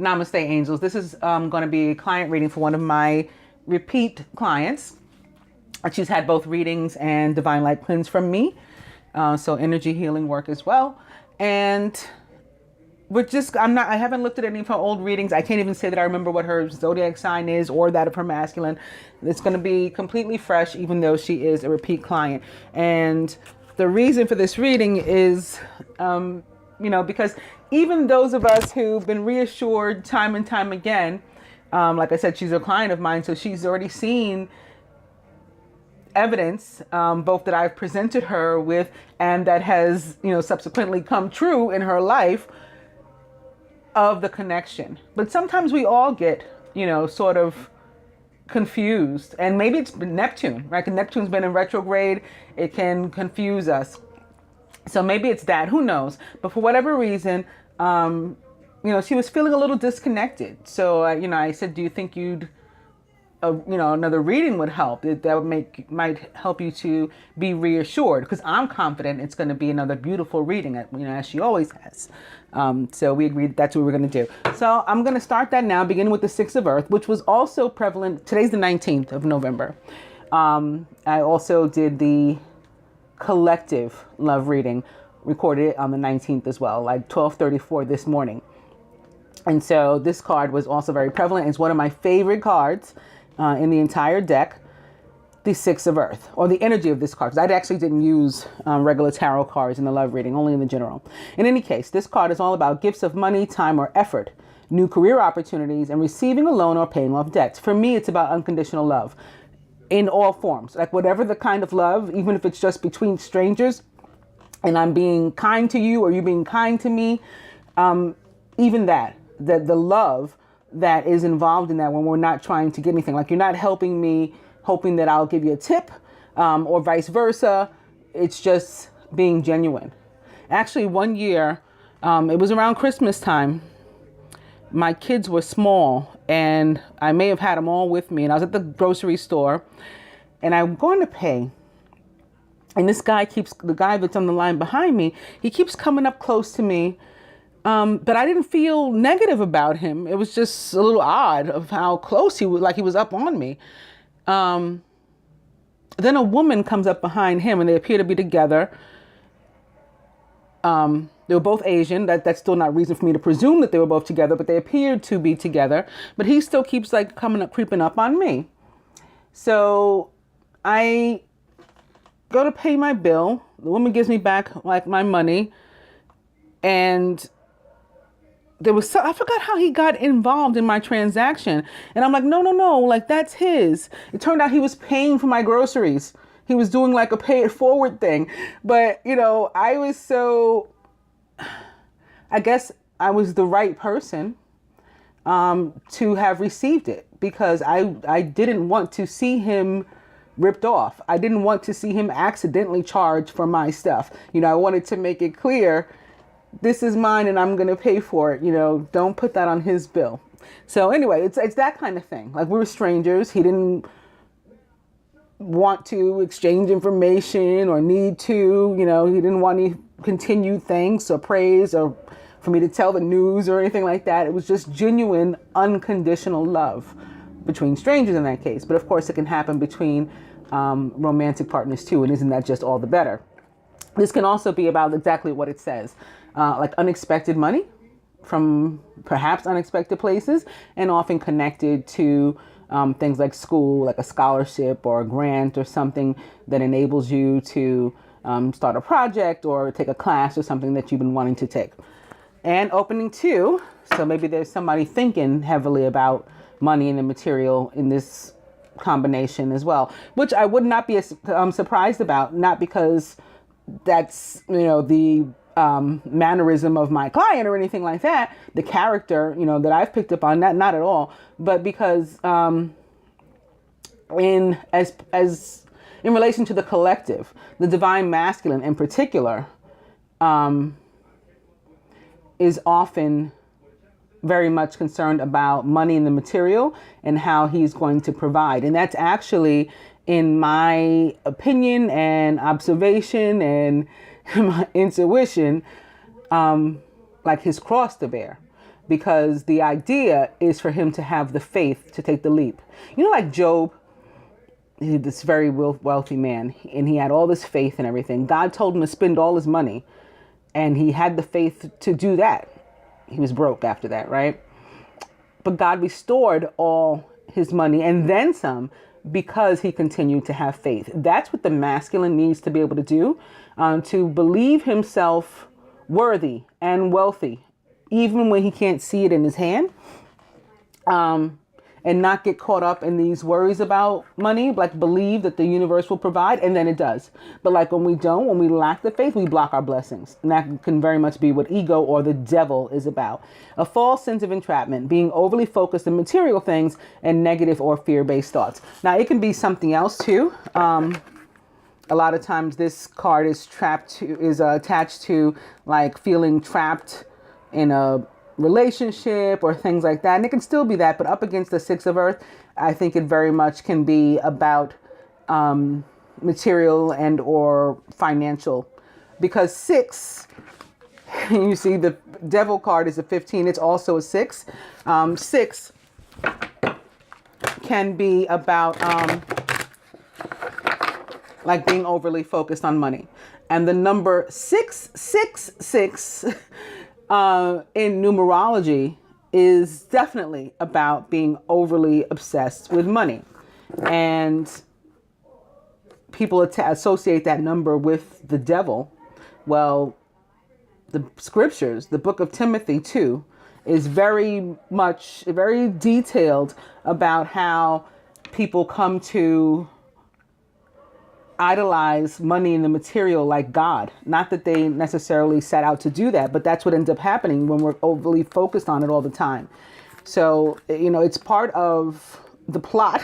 Namaste, angels. This is going to be a client reading for one of my repeat clients. She's had both readings and divine light cleanse from me. So energy healing work as well. And I haven't looked at any of her old readings. I can't even say that I remember what her zodiac sign is or that of her masculine. It's going to be completely fresh, even though she is a repeat client. And the reason for this reading is, because even those of us who've been reassured time and time again, like I said, she's a client of mine, so she's already seen evidence, both that I've presented her with and that has, subsequently come true in her life of the connection. But sometimes we all get, sort of confused, and maybe it's Neptune, right? 'Cause Neptune's been in retrograde. It can confuse us. So maybe it's that, who knows? But for whatever reason, she was feeling a little disconnected. So, I said, do you think another reading would help? That might help you to be reassured, because I'm confident it's going to be another beautiful reading, as she always has. So we agreed that's what we're going to do. So I'm going to start that now, beginning with the Six of Earth, which was also prevalent. Today's the 19th of November. I also did the collective love reading, recorded it on the 19th as well, like 12:34 this morning. And so this card was also very prevalent. It's one of my favorite cards in the entire deck, the Six of Earth, or the energy of this card, because I actually didn't use regular tarot cards in the love reading, only in the general. In any case, this card is all about gifts of money, time, or effort, new career opportunities, and receiving a loan or paying off debts. For me, it's about unconditional love in all forms, like whatever the kind of love, even if it's just between strangers and I'm being kind to you or you being kind to me, even the love that is involved in that, when we're not trying to get anything, like you're not helping me hoping that I'll give you a tip, or vice versa. It's just being genuine. Actually, one year, it was around Christmas time, my kids were small and I may have had them all with me, and I was at the grocery store and I'm going to pay. And the guy that's on the line behind me, he keeps coming up close to me. But I didn't feel negative about him. It was just a little odd of how close he was, like he was up on me. Then a woman comes up behind him and they appear to be together. They were both Asian. That's still not reason for me to presume that they were both together, but they appeared to be together. But he still keeps like creeping up on me. So I go to pay my bill. The woman gives me back like my money, and I forgot how he got involved in my transaction. And I'm like, no, like that's his. It turned out he was paying for my groceries. He was doing like a pay it forward thing. But, I guess I was the right person to have received it, because I didn't want to see him ripped off. I didn't want to see him accidentally charged for my stuff. I wanted to make it clear, this is mine and I'm going to pay for it. Don't put that on his bill. So anyway, it's that kind of thing. Like, we were strangers. He didn't want to exchange information or need to, he didn't want any continued thanks or praise or for me to tell the news or anything like that. It was just genuine, unconditional love between strangers in that case. But of course it can happen between romantic partners too. And isn't that just all the better? This can also be about exactly what it says. Like unexpected money from perhaps unexpected places, and often connected to things like school, like a scholarship or a grant or something that enables you to start a project or take a class or something that you've been wanting to take. And opening two, so maybe there's somebody thinking heavily about money and the material in this combination as well, which I would not be surprised about, not because that's, the mannerism of my client or anything like that, the character, that I've picked up on, that not at all, but because in relation to the collective, the divine masculine in particular, is often very much concerned about money and the material and how he's going to provide. And that's actually, in my opinion and observation and my intuition, like his cross to bear, because the idea is for him to have the faith to take the leap. You know, like Job, this very wealthy man, and he had all this faith and everything. God told him to spend all his money, and he had the faith to do that. He was broke after that, right? But God restored all his money and then some because he continued to have faith. That's what the masculine needs to be able to do, to believe himself worthy and wealthy, even when he can't see it in his hand, and not get caught up in these worries about money, like believe that the universe will provide, and then it does. But like when we don't, when we lack the faith, we block our blessings. And that can very much be what ego or the devil is about. A false sense of entrapment, being overly focused on material things and negative or fear-based thoughts. Now, it can be something else too. A lot of times this card is attached to like feeling trapped in a relationship or things like that. And it can still be that, but up against the Six of Earth, I think it very much can be about material and or financial. Because 6, you see the devil card is a 15. It's also a 6. 6 can be about like being overly focused on money. And the number 666 in numerology is definitely about being overly obsessed with money. And people associate that number with the devil. Well, the scriptures, the book of Timothy too, is very detailed about how people come to idolize money and the material like God. Not that they necessarily set out to do that, but that's what ends up happening when we're overly focused on it all the time. So, you know, it's part of the plot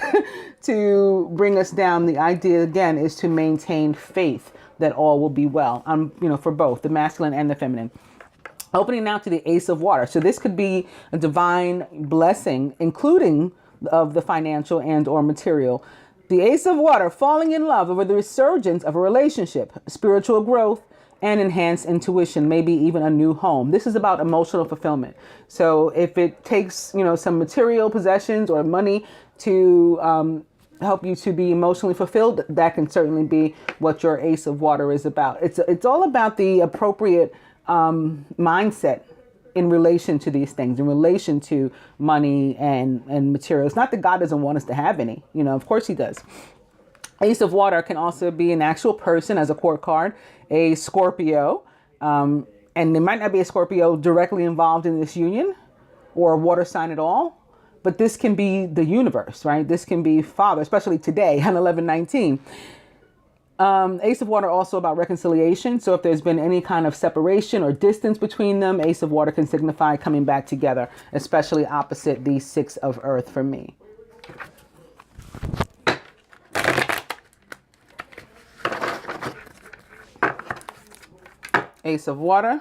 to bring us down. The idea, again, is to maintain faith that all will be well, you know, for both the masculine and the feminine. Opening now to the Ace of Water. So this could be a divine blessing, including of the financial and or material. The Ace of Water, falling in love over the resurgence of a relationship, spiritual growth, and enhanced intuition, maybe even a new home. This is about emotional fulfillment. So if it takes, you know, some material possessions or money to help you to be emotionally fulfilled, that can certainly be what your Ace of Water is about. It's all about the appropriate mindset in relation to these things, in relation to money and material. It's not that God doesn't want us to have any, you know, of course he does. Ace of Water can also be an actual person as a court card, a Scorpio, and there might not be a Scorpio directly involved in this union or a water sign at all, but this can be the universe, right? This can be Father, especially today on 11/19. Ace of Water also about reconciliation. So if there's been any kind of separation or distance between them, Ace of Water can signify coming back together, especially opposite the Six of Earth for me. Ace of Water.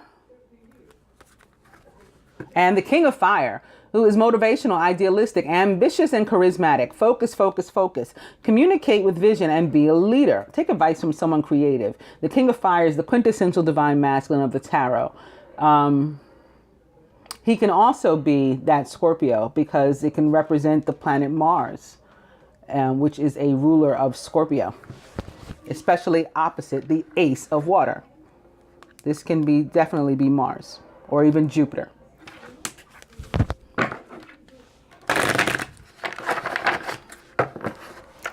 And the King of Fire, who is motivational, idealistic, ambitious, and charismatic. Focus, focus, focus. Communicate with vision and be a leader. Take advice from someone creative. The King of Fire is the quintessential divine masculine of the tarot. He can also be that Scorpio because it can represent the planet Mars, which is a ruler of Scorpio, especially opposite the Ace of Water. This can definitely be Mars or even Jupiter.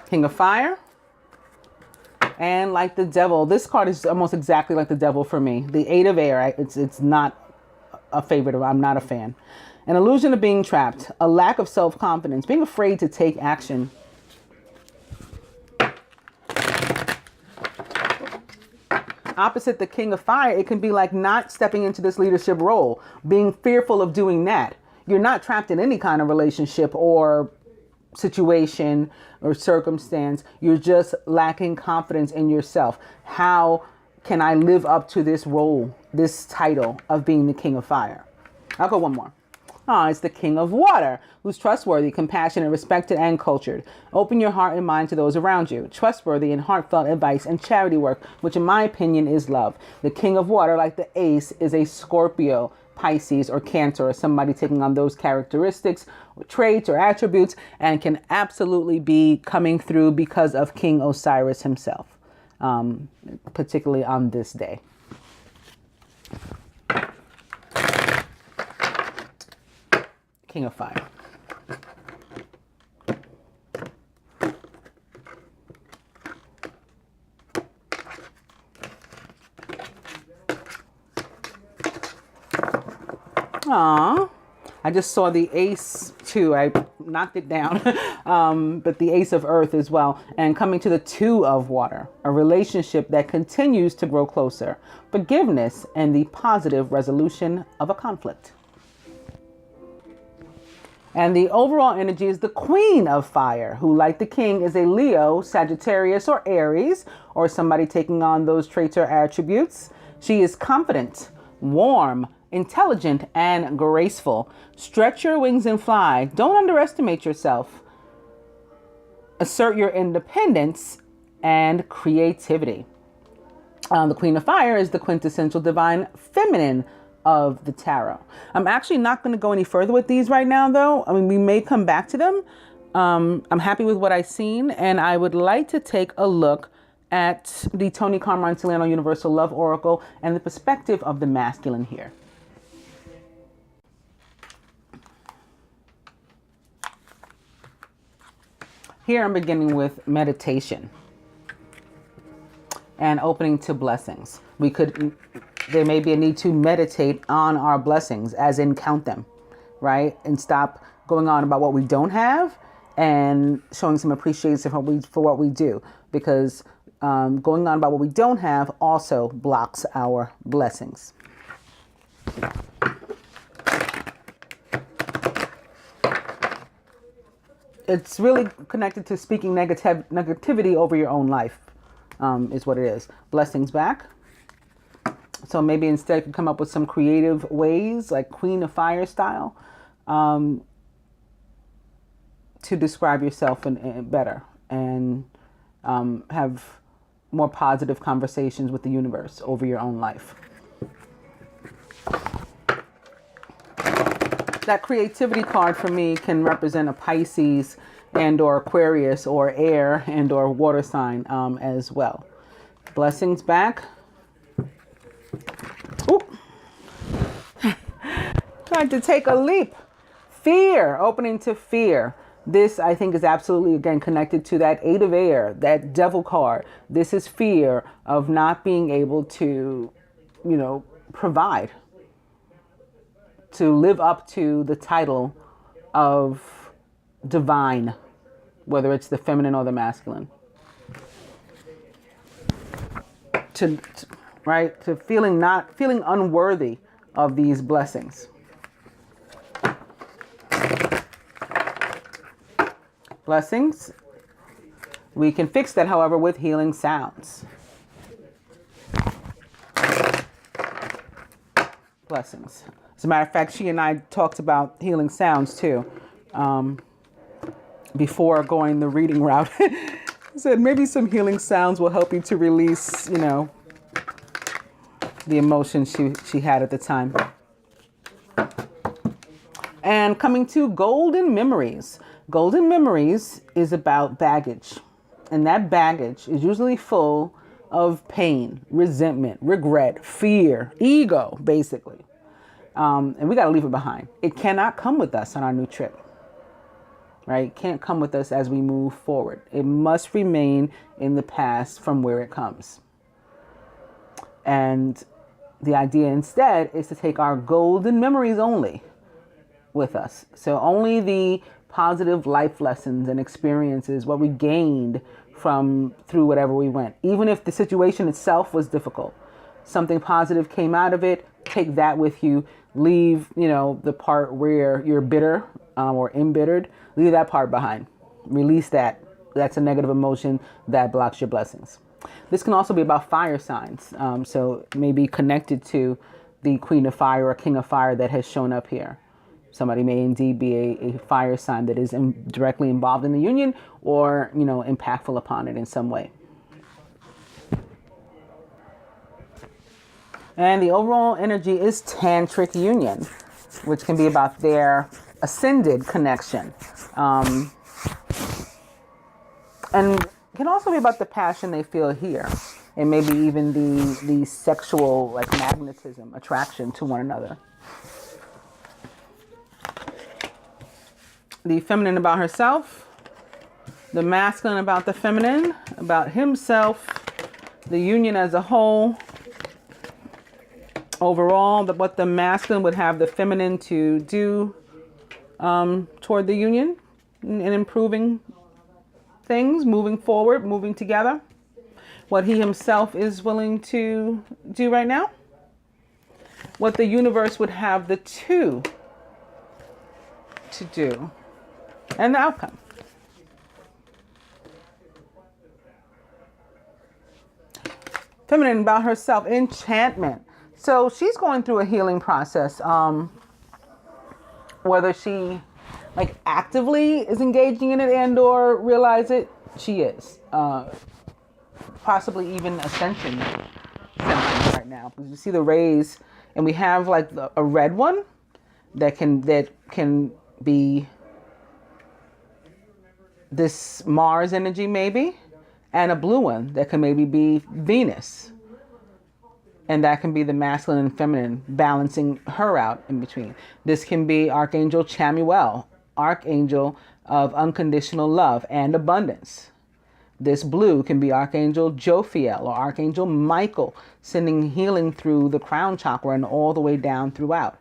King of Fire. And like the Devil, this card is almost exactly like the Devil for me. The Eight of Air, it's not a favorite. I'm not a fan. An illusion of being trapped, a lack of self-confidence, being afraid to take action. Opposite the King of Fire, it can be like not stepping into this leadership role, being fearful of doing that. You're not trapped in any kind of relationship or situation or circumstance. You're just lacking confidence in yourself. How can I live up to this role, this title of being the King of Fire? I'll go one more. It's the King of Water, who's trustworthy, compassionate, respected, and cultured. Open your heart and mind to those around you. Trustworthy and heartfelt advice and charity work, which in my opinion is love. The King of Water, like the Ace, is a Scorpio Pisces or Cancer, or somebody taking on those characteristics or traits or attributes, and can absolutely be coming through because of King Osiris himself, particularly on this day. King of Fire. Aww. I just saw the Ace too. I knocked it down, but the Ace of Earth as well. And coming to the Two of Water, a relationship that continues to grow closer, forgiveness, and the positive resolution of a conflict. And the overall energy is the Queen of Fire, who, like the King, is a Leo, Sagittarius, or Aries, or somebody taking on those traits or attributes. She is confident, warm, intelligent, and graceful. Stretch your wings and fly. Don't underestimate yourself. Assert your independence and creativity. The Queen of Fire is the quintessential divine feminine of the tarot. I'm actually not going to go any further with these right now, though. I mean, we may come back to them. I'm happy with what I've seen, and I would like to take a look at the Tony Carmine Solano Universal Love Oracle and the perspective of the masculine here. Here I'm beginning with meditation and opening to blessings. There may be a need to meditate on our blessings, as in count them, right? And stop going on about what we don't have and showing some appreciation for what we do, because going on about what we don't have also blocks our blessings. It's really connected to speaking negativity over your own life, is what it is. Blessings back. So maybe instead you can come up with some creative ways, like Queen of Fire style, to describe yourself better and have more positive conversations with the universe over your own life. That creativity card for me can represent a Pisces and or Aquarius or air and or water sign as well. Blessings back. Tried to take a leap. Fear, opening to fear. This, I think, is absolutely, again, connected to that Eight of Air, that Devil card. This is fear of not being able to, provide, to live up to the title of divine, whether it's the feminine or the masculine. To feeling unworthy of these blessings. Blessings. We can fix that, however, with healing sounds. Blessings. As a matter of fact, she and I talked about healing sounds too, before going the reading route. Said maybe some healing sounds will help you to release, the emotions she had at the time. And coming to Golden Memories. Golden Memories is about baggage. And that baggage is usually full of pain, resentment, regret, fear, ego, basically. And we got to leave it behind. It cannot come with us on our new trip. Right? It can't come with us as we move forward. It must remain in the past from where it comes. And the idea instead is to take our golden memories only with us. So only the positive life lessons and experiences, what we gained through whatever we went. Even if the situation itself was difficult, something positive came out of it, take that with you. Leave, the part where you're bitter or embittered, leave that part behind. Release that. That's a negative emotion that blocks your blessings. This can also be about fire signs. So maybe connected to the Queen of Fire or King of Fire that has shown up here. Somebody may indeed be a fire sign that is directly involved in the union or, impactful upon it in some way. And the overall energy is tantric union, which can be about their ascended connection. And can also be about the passion they feel here. And maybe even the sexual, like, magnetism, attraction to one another. The feminine about herself. The masculine about the feminine. About himself. The union as a whole. Overall, what the masculine would have the feminine to do toward the union. And improving things, moving forward, moving together. What he himself is willing to do right now. What the universe would have the two to do. And the outcome. Feminine about herself, enchantment. So she's going through a healing process. Whether she, like, actively is engaging in it and or realize it, she is. Possibly even ascension symptoms right now. Because you see the rays, and we have, like, a red one that can be this Mars energy maybe, and a blue one that can maybe be Venus. And that can be the masculine and feminine balancing her out in between. This can be Archangel Chamuel, Archangel of unconditional love and abundance. This blue can be Archangel Jophiel or Archangel Michael, sending healing through the crown chakra and all the way down throughout.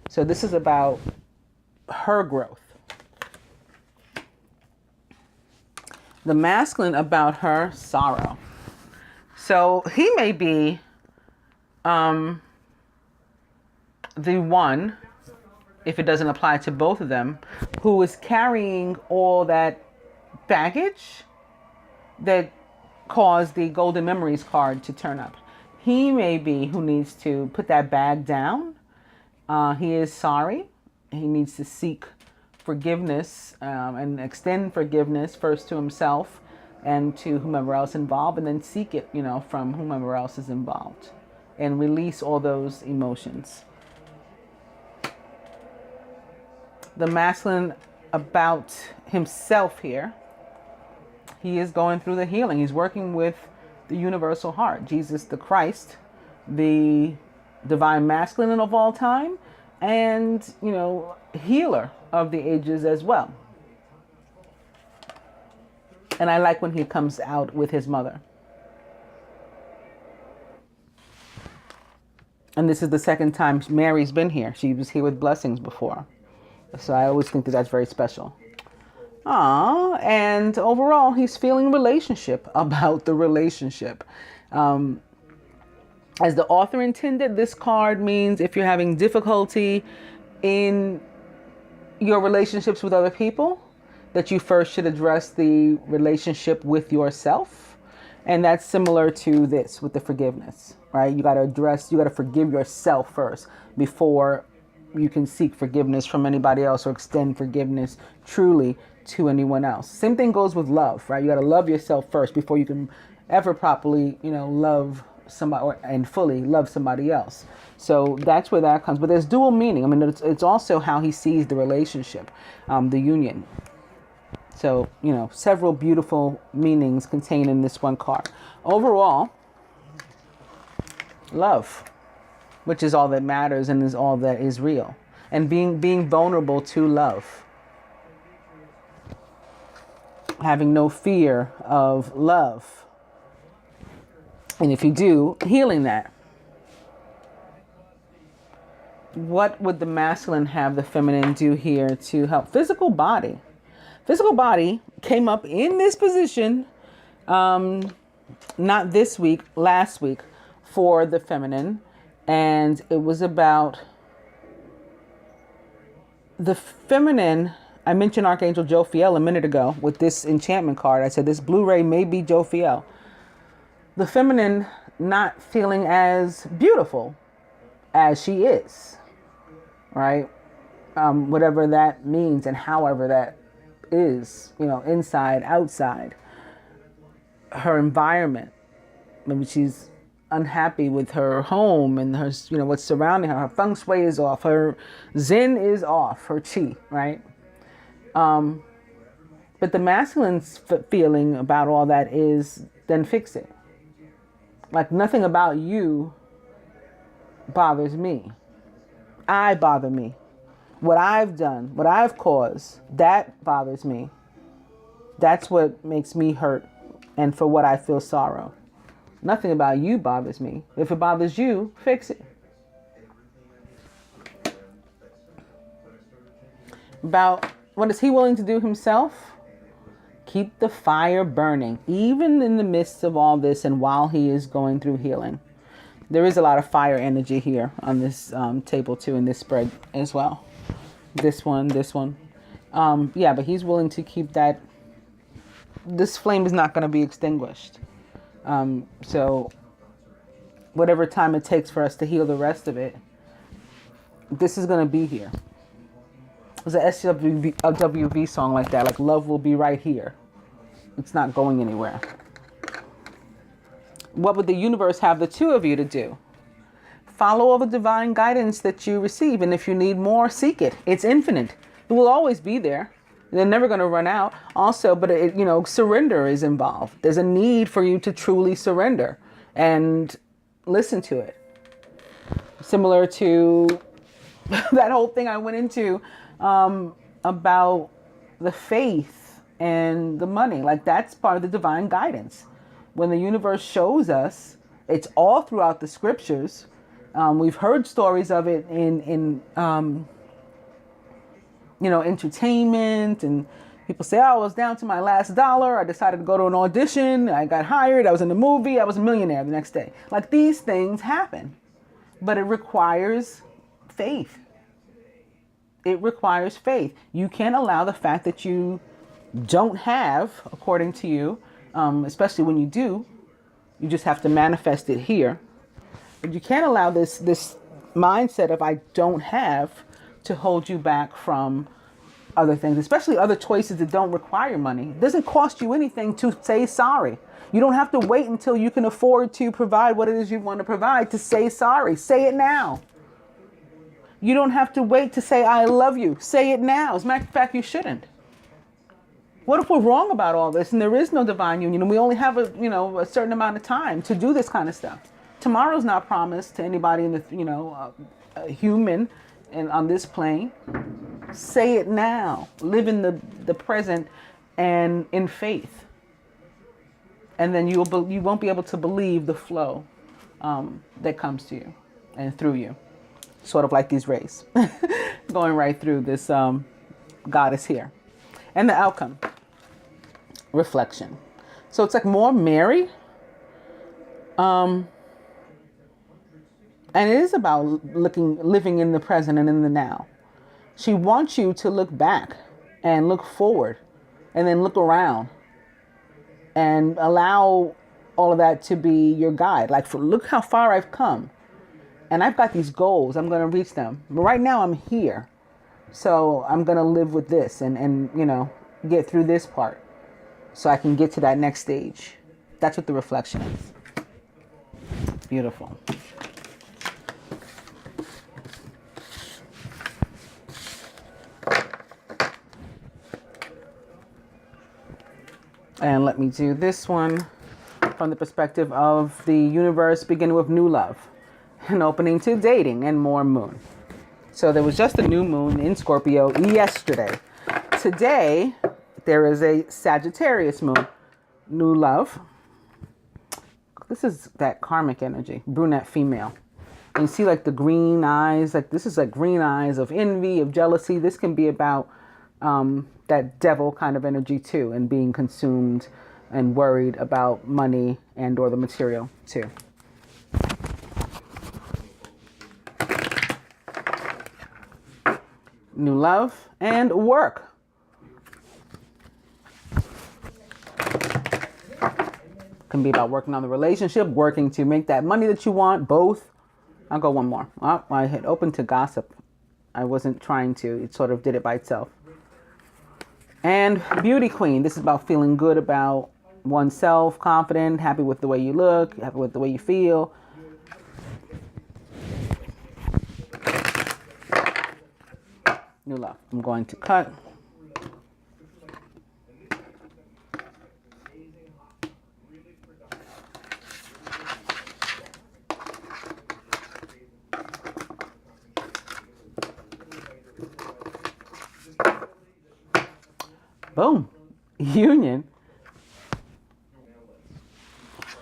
So this is about her growth. The masculine about her sorrow. So he may be the one, if it doesn't apply to both of them, who is carrying all that baggage that caused the Golden Memories card to turn up. He may be who needs to put that bag down. He is sorry. He needs to seek forgiveness and extend forgiveness first to himself and to whomever else involved, and then seek it, from whomever else is involved, and release all those emotions. The masculine about himself here. He is going through the healing. He's working with the universal heart, Jesus the Christ, the divine masculine of all time, and, healer of the ages as well. And I like when he comes out with his mother. And this is the second time Mary's been here. She was here with blessings before. So I always think that that's very special. And overall, he's feeling relationship about the relationship. As the author intended, this card means if you're having difficulty in your relationships with other people, that you first should address the relationship with yourself. And that's similar to this with the forgiveness, right? You got to forgive yourself first before you can seek forgiveness from anybody else or extend forgiveness truly to anyone else. Same thing goes with love, right? You got to love yourself first before you can ever properly, love somebody and fully love somebody else. So that's where that comes. But there's dual meaning. I mean, it's also how he sees the relationship, the union. So, several beautiful meanings contained in this one card. Overall, love, which is all that matters and is all that is real. And being vulnerable to love. Having no fear of love. And if you do, healing that. What would the masculine have the feminine do here to help? Physical body. Physical body came up in this position, not this week, last week, for the feminine. And it was about the feminine. I mentioned Archangel Jophiel a minute ago with this enchantment card. I said this Blu-ray may be Jophiel. The feminine not feeling as beautiful as she is, right? Whatever that means and however that is, inside, outside, her environment. Maybe she's unhappy with her home and her, what's surrounding her. Her feng shui is off. Her zen is off. Her chi, right? But the masculine's feeling about all that is, then fix it. Like, nothing about you bothers me. I bother me. What I've done, what I've caused, that bothers me. That's what makes me hurt, and for what I feel sorrow. Nothing about you bothers me. If it bothers you, fix it. About what is he willing to do himself? Keep the fire burning, even in the midst of all this and while he is going through healing. There is a lot of fire energy here on this table too, in this spread as well. This one. Yeah, but he's willing to keep that. This flame is not going to be extinguished. So whatever time it takes for us to heal the rest of it, this is going to be here. There's a SWV song like that, like love will be right here. It's not going anywhere. What would the universe have the two of you to do? Follow all the divine guidance that you receive. And if you need more, seek it. It's infinite. It will always be there. They're never going to run out. Also, but surrender is involved. There's a need for you to truly surrender and listen to it. Similar to that whole thing I went into about the faith and the money. Like, that's part of the divine guidance. When the universe shows us, it's all throughout the scriptures. We've heard stories of it in entertainment, and people say, oh, I was down to my last dollar. I decided to go to an audition. I got hired. I was in the movie. I was a millionaire the next day. Like, these things happen, but it requires faith. It requires faith. You can't allow the fact that you don't have, according to you, especially when you do, you just have to manifest it here. But you can't allow this mindset of I don't have to hold you back from other things, especially other choices that don't require money. It doesn't cost you anything to say sorry. You don't have to wait until you can afford to provide what it is you want to provide to say sorry. Say it now. You don't have to wait to say I love you. Say it now. As a matter of fact, you shouldn't. What if we're wrong about all this and there is no divine union and we only have a certain amount of time to do this kind of stuff? Tomorrow's not promised to anybody in the a human and on this plane. Say it now. Live in the present and in faith, and then you won't be able to believe the flow that comes to you and through you, sort of like these rays going right through this goddess here. And the outcome, reflection. So it's like more Mary. And it is about living in the present and in the now. She wants you to look back and look forward and then look around and allow all of that to be your guide. Like, look how far I've come. And I've got these goals. I'm going to reach them. But right now I'm here. So I'm going to live with this and get through this part so I can get to that next stage. That's what the reflection is. Beautiful. And let me do this one from the perspective of the universe, beginning with new love, and opening to dating and more moon. So there was just a new moon in Scorpio yesterday. Today, there is a Sagittarius moon, new love. This is that karmic energy, brunette female. And you see like the green eyes, like this is like green eyes of envy, of jealousy. This can be about that devil kind of energy too, and being consumed and worried about money and or the material too. New love and work. Can be about working on the relationship, working to make that money that you want, both. I'll go one more. Oh, I had opened to gossip. I wasn't trying to. It sort of did it by itself. And beauty queen. This is about feeling good about oneself, confident, happy with the way you look, happy with the way you feel, New love. I'm going to cut. Boom. Union.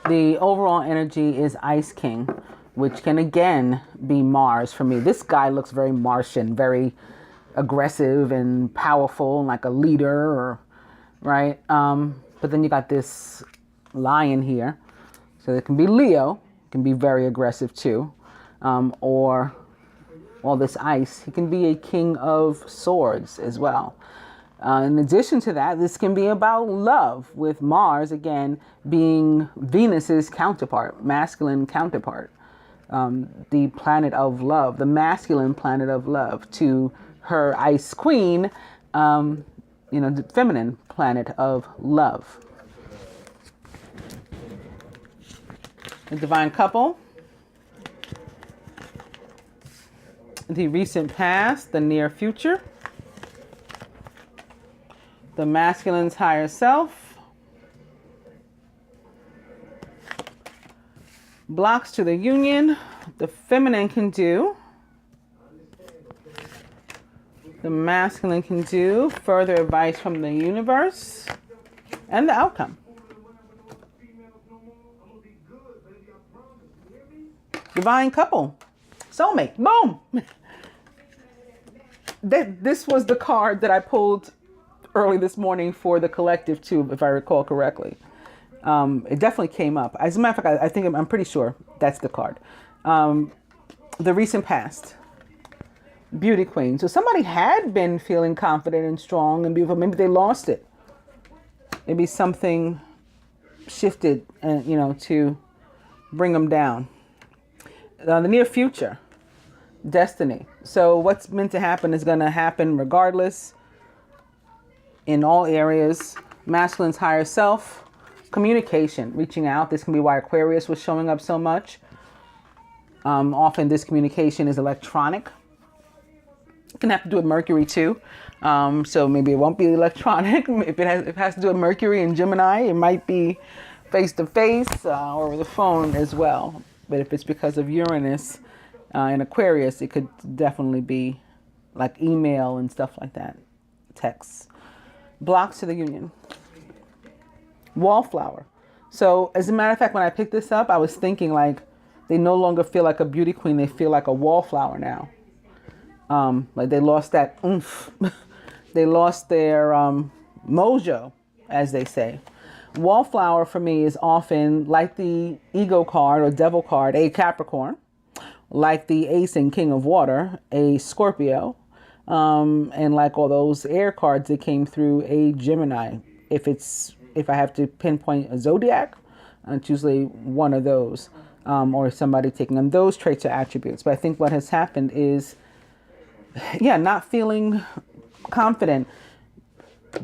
The overall energy is Ice King, which can again be Mars for me. This guy looks very Martian, very aggressive and powerful, like a leader, or, right? But then you got this lion here. So it can be Leo, can be very aggressive too. Or all this ice. He can be a king of swords as well. In addition to that, this can be about love, with Mars, again, being Venus's counterpart, masculine counterpart. The planet of love, the masculine planet of love, to her ice queen, the feminine planet of love. The divine couple. The recent past, the near future. The masculine's higher self. Blocks to the union. The feminine can do. The masculine can do. Further advice from the universe. And the outcome. Divine couple. Soulmate. Boom! This was the card that I pulled early this morning for the collective too, if I recall correctly. It definitely came up. As a matter of fact, I'm pretty sure that's the card. The recent past. Beauty queen. So somebody had been feeling confident and strong and beautiful. Maybe they lost it. Maybe something shifted, to bring them down. The near future. Destiny. So what's meant to happen is going to happen regardless. In all areas. Masculine's higher self. Communication, reaching out. This can be why Aquarius was showing up so much. Often this communication is electronic. It can have to do with Mercury too. So maybe it won't be electronic. If it has to do with Mercury and Gemini, it might be face to face or over the phone as well. But if it's because of Uranus and Aquarius, it could definitely be like email and stuff like that. Texts. Blocks to the union. Wallflower. So as a matter of fact, when I picked this up, I was thinking like they no longer feel like a beauty queen. They feel like a wallflower now. Like they lost that oomph. They lost their mojo, as they say. Wallflower for me is often like the ego card or devil card, a Capricorn. Like the ace and king of water, a Scorpio. And like all those air cards that came through, a Gemini. If I have to pinpoint a zodiac, it's usually one of those, or somebody taking them. Those traits or attributes. But I think what has happened is, not feeling confident,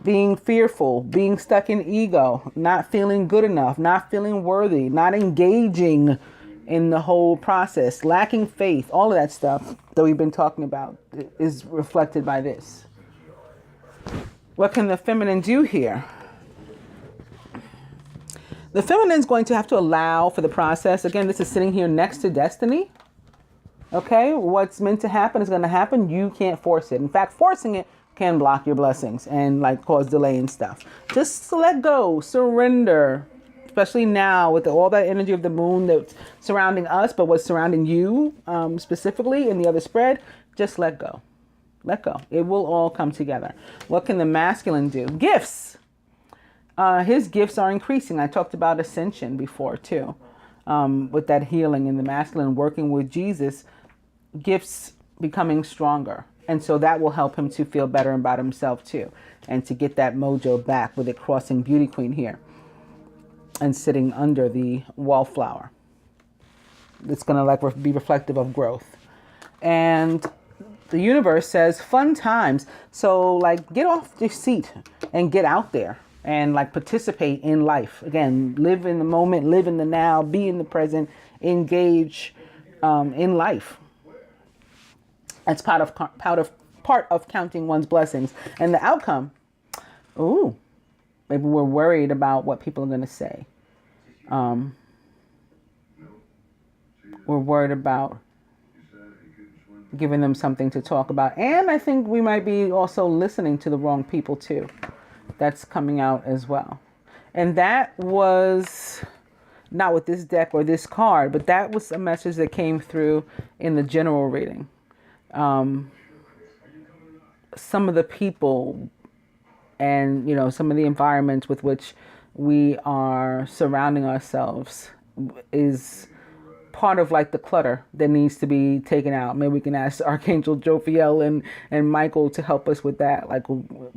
being fearful, being stuck in ego, not feeling good enough, not feeling worthy, not engaging in the whole process, lacking faith, all of that stuff that we've been talking about is reflected by this. What can the feminine do here? The feminine is going to have to allow for the process. Again, this is sitting here next to destiny. Okay, what's meant to happen is going to happen. You can't force it. In fact, forcing it can block your blessings and like cause delay and stuff. Just let go, surrender. Especially now with all that energy of the moon that's surrounding us, but what's surrounding you specifically in the other spread, just let go. Let go. It will all come together. What can the masculine do? Gifts. His gifts are increasing. I talked about ascension before too, with that healing in the masculine, working with Jesus, gifts becoming stronger. And so that will help him to feel better about himself too, and to get that mojo back with it crossing beauty queen here. And sitting under the wallflower. It's going to be reflective of growth. And the universe says fun times. So get off your seat and get out there and participate in life. Again, live in the moment, live in the now, be in the present, engage in life. That's part part of counting one's blessings. And the outcome, ooh, maybe we're worried about what people are going to say. We're worried about giving them something to talk about. And I think we might be also listening to the wrong people too. That's coming out as well. And that was not with this deck or this card, but that was a message that came through in the general reading. Some of the people and, you know, some of the environments with which we are surrounding ourselves is part of like the clutter that needs to be taken out. Maybe we can ask Archangel Jophiel and Michael to help us with that. Like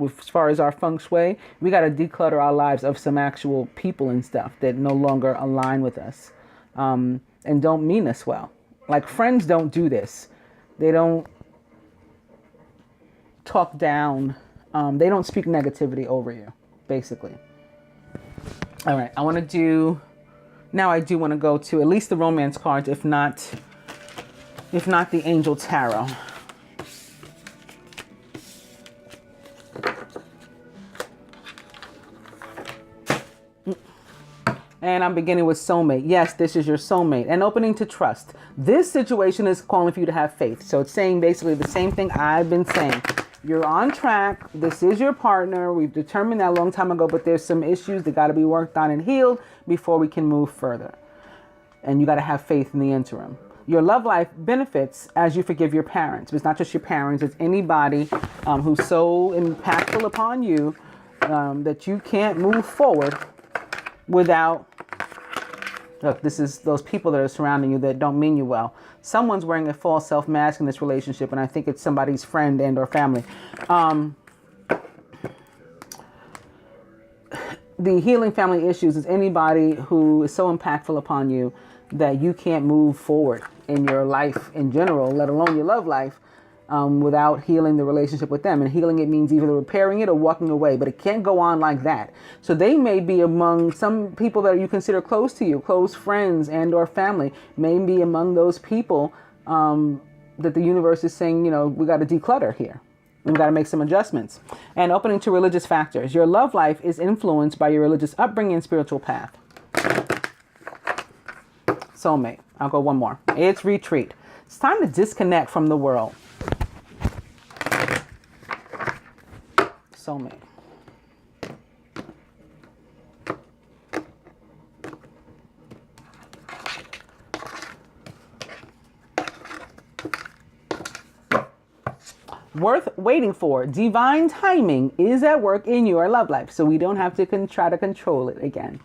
as far as our feng shui, we got to declutter our lives of some actual people and stuff that no longer align with us and don't mean us well. Like friends don't do this. They don't talk down. They don't speak negativity over you, basically. All right, I want to do... Now I do want to go to at least the romance cards, if not the Angel Tarot. And I'm beginning with soulmate. Yes, this is your soulmate. And opening to trust. This situation is calling for you to have faith. So it's saying basically the same thing I've been saying. You're on track. This is your partner. We've determined that a long time ago, but there's some issues that got to be worked on and healed before we can move further. And you got to have faith in the interim. Your love life benefits as you forgive your parents. It's not just your parents. It's anybody who's so impactful upon you that you can't move forward without... Look, this is those people that are surrounding you that don't mean you well. Someone's wearing a false self-mask in this relationship, and I think it's somebody's friend and or family. The healing family issues is anybody who is so impactful upon you that you can't move forward in your life in general, let alone your love life, without healing the relationship with them. And healing it means either repairing it or walking away, but it can't go on like that. So they may be among some people that you consider close to you, close friends and or family, may be among those people that the universe is saying, you know, we got to declutter here. We've got to make some adjustments. And opening to religious factors. Your love life is influenced by your religious upbringing and spiritual path. Soulmate. I'll go one more. It's retreat. It's time to disconnect from the world. Soulmate. Worth waiting for. Divine timing is at work in your love life, so we don't have to try to control it again.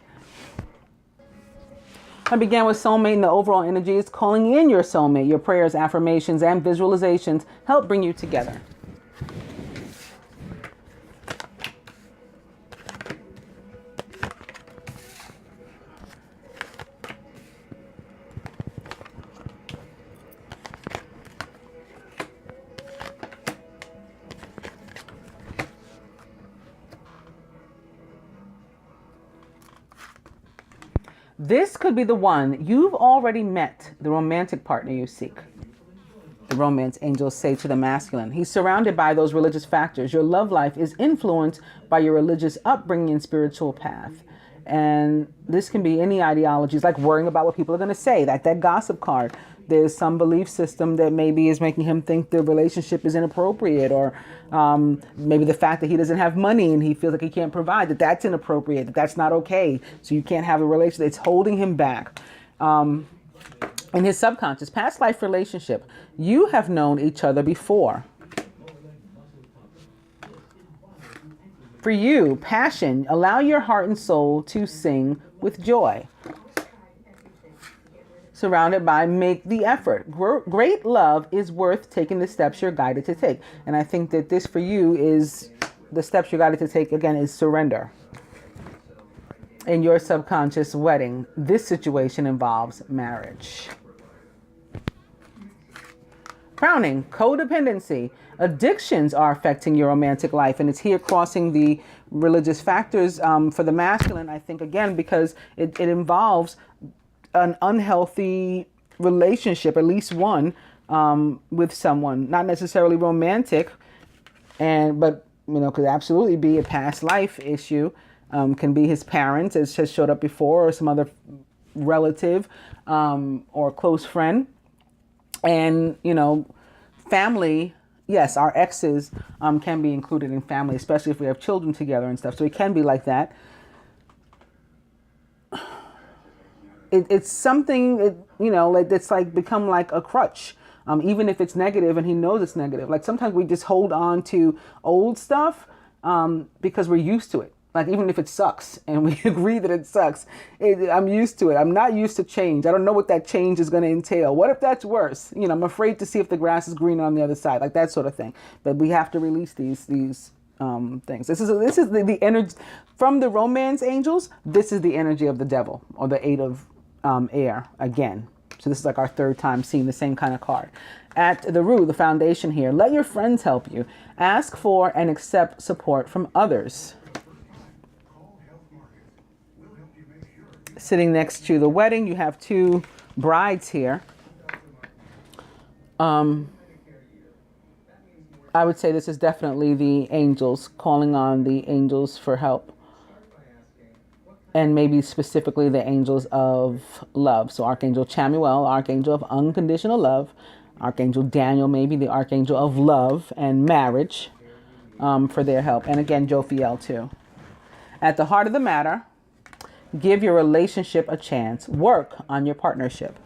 I began with soulmate, and the overall energy is calling in your soulmate. Your prayers, affirmations, and visualizations help bring you together. This could be the one. You've already met the romantic partner you seek. The romance angels say to the masculine. He's surrounded by those religious factors. Your love life is influenced by your religious upbringing and spiritual path. And this can be any ideologies, like worrying about what people are going to say, like that gossip card. There's some belief system that maybe is making him think the relationship is inappropriate, or maybe the fact that he doesn't have money and he feels like he can't provide, that's inappropriate, that's not okay. So you can't have a relationship. It's holding him back. In his subconscious, past life relationship, you have known each other before. For you, passion, allow your heart and soul to sing with joy. Surrounded by make the effort. Great love is worth taking the steps you're guided to take. And I think that this for you is the steps you're guided to take, again, is surrender. In your subconscious wedding, this situation involves marriage. Crowning, codependency. Addictions are affecting your romantic life, and it's here crossing the religious factors for the masculine, I think, again, because it involves an unhealthy relationship, at least one, with someone, not necessarily romantic, But could absolutely be a past life issue. Can be his parents, as has showed up before, or some other relative or close friend. And, family, yes, our exes can be included in family, especially if we have children together and stuff. So it can be like that. It's something, like it's like become like a crutch. Even if it's negative and he knows it's negative. Like sometimes we just hold on to old stuff because we're used to it. Like even if it sucks and we agree that it sucks, I'm used to it. I'm not used to change. I don't know what that change is going to entail. What if that's worse? I'm afraid to see if the grass is greener on the other side, like that sort of thing. But we have to release these things. This is the energy from the romance angels. This is the energy of the devil, or the eight of air again. So this is like our third time seeing the same kind of card. At the root, the foundation here, let your friends help you. Ask for and accept support from others. Sitting next to the wedding, you have two brides here. I would say this is definitely the angels, calling on the angels for help. And maybe specifically the angels of love. So Archangel Chamuel, Archangel of unconditional love. Archangel Daniel, maybe the Archangel of love and marriage, for their help. And again, Jophiel too. At the heart of the matter, give your relationship a chance. Work on your partnership.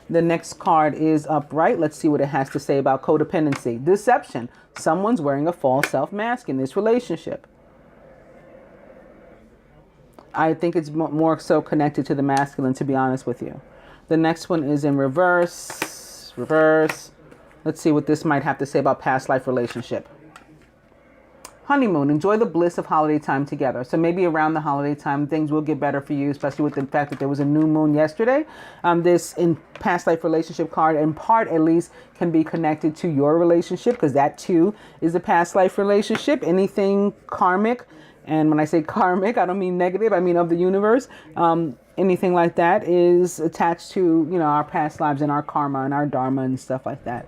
The next card is upright. Let's see what it has to say about codependency. Deception. Someone's wearing a false self-mask in this relationship. I think it's more so connected to the masculine, to be honest with you. The next one is in reverse. Reverse. Let's see what this might have to say about past life relationship. Honeymoon. Enjoy the bliss of holiday time together. So maybe around the holiday time, things will get better for you, especially with the fact that there was a new moon yesterday. This in past life relationship card, in part at least, can be connected to your relationship, because that too is a past life relationship. Anything karmic. And when I say karmic, I don't mean negative. I mean of the universe. Anything like that is attached to, our past lives and our karma and our dharma and stuff like that.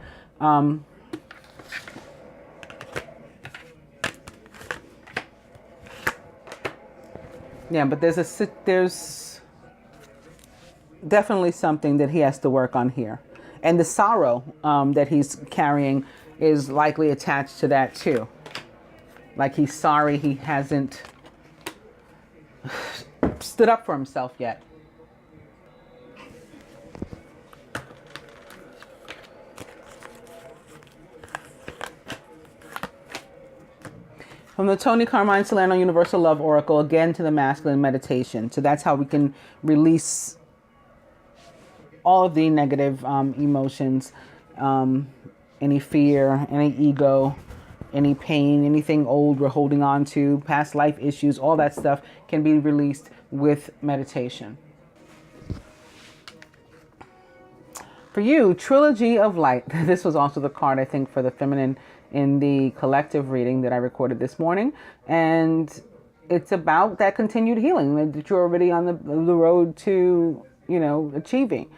Yeah, but there's definitely something that he has to work on here. And the sorrow that he's carrying is likely attached to that too. Like he's sorry he hasn't stood up for himself yet. From the Tony Carmine Solano Universal Love Oracle, again to the masculine meditation. So that's how we can release all of the negative emotions, any fear, any ego, any pain, anything old we're holding on to, past life issues, all that stuff can be released with meditation. For you, Trilogy of Light. This was also the card, I think, for the feminine in the collective reading that I recorded this morning. And it's about that continued healing that you're already on the road to, achieving.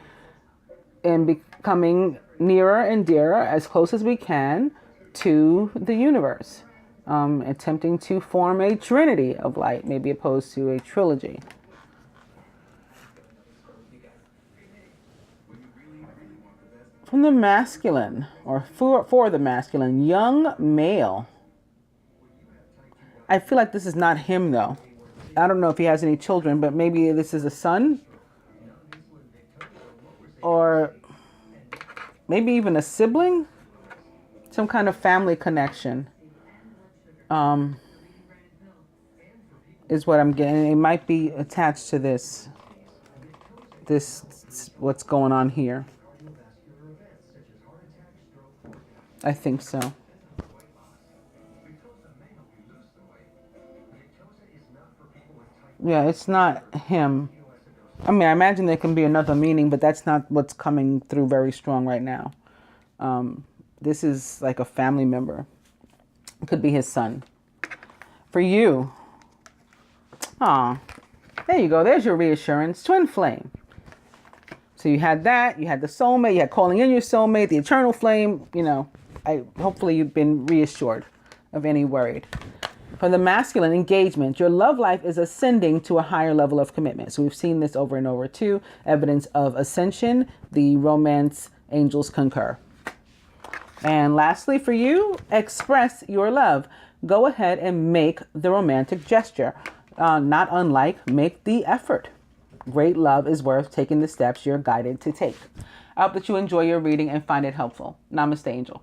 And becoming nearer and dearer, as close as we can, to the universe. Attempting to form a trinity of light, maybe opposed to a trilogy. From the masculine, or for the masculine, young male. I feel like this is not him, though. I don't know if he has any children, but maybe this is a son. Or maybe even a sibling. Some kind of family connection. Is what I'm getting. It might be attached to this, what's going on here. I think so. Yeah, it's not him. I mean, I imagine there can be another meaning, but that's not what's coming through very strong right now. This is like a family member. It could be his son. For you. Aw, there you go. There's your reassurance. Twin flame. So you had that. You had the soulmate. You had calling in your soulmate, the eternal flame. hopefully you've been reassured of any worried. For the masculine, engagement, your love life is ascending to a higher level of commitment. So we've seen this over and over too. Evidence of ascension, the romance angels concur. And lastly, for you, express your love. Go ahead and make the romantic gesture. Not unlike, make the effort. Great love is worth taking the steps you're guided to take. I hope that you enjoy your reading and find it helpful. Namaste, Angel.